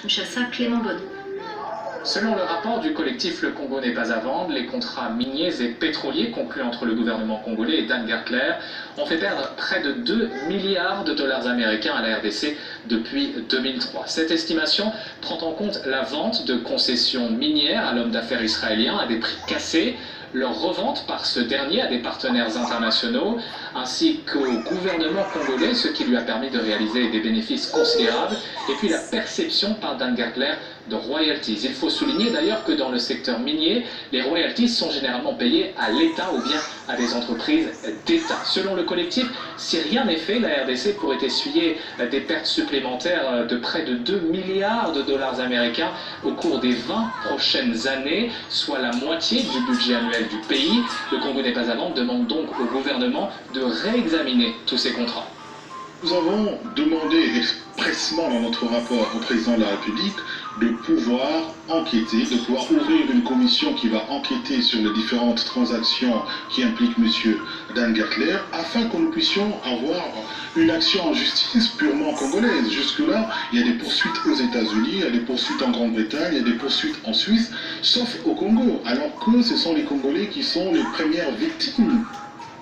Kinshasa, Clément Bonne. Selon le rapport du collectif Le Congo n'est pas à vendre, les contrats miniers et pétroliers conclus entre le gouvernement congolais et Dan Gertler ont fait perdre près de 2 milliards de dollars américains à la RDC depuis 2003. Cette estimation prend en compte la vente de concessions minières à l'homme d'affaires israélien à des prix cassés, leur revente par ce dernier à des partenaires internationaux, ainsi qu'au gouvernement congolais, ce qui lui a permis de réaliser des bénéfices considérables, et puis la perception par Dan Gertler de royalties. Il faut souligner d'ailleurs que dans le secteur minier, les royalties sont généralement payées à l'État ou bien à des entreprises d'État. Selon le collectif, si rien n'est fait, la RDC pourrait essuyer des pertes supplémentaires de près de 2 milliards de dollars américains au cours des 20 prochaines années, soit la moitié du budget annuel du pays. Le Congo n'est pas à vendre demande donc au gouvernement de réexaminer tous ces contrats. Nous avons demandé expressément dans notre rapport au président de la République de pouvoir enquêter, de pouvoir ouvrir une commission qui va enquêter sur les différentes transactions qui impliquent M. Dan Gertler, afin que nous puissions avoir une action en justice purement congolaise. Jusque-là, il y a des poursuites aux États-Unis, il y a des poursuites en Grande-Bretagne, il y a des poursuites en Suisse, sauf au Congo, alors que ce sont les Congolais qui sont les premières victimes.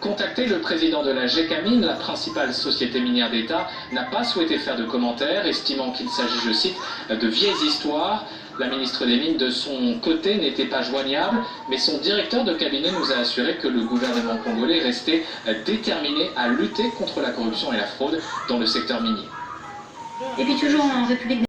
Contacté, le président de la GECAMIN, la principale société minière d'État, n'a pas souhaité faire de commentaires, estimant qu'il s'agit, je cite, de vieilles histoires. La ministre des Mines, de son côté, n'était pas joignable, mais son directeur de cabinet nous a assuré que le gouvernement congolais restait déterminé à lutter contre la corruption et la fraude dans le secteur minier. Et puis toujours en République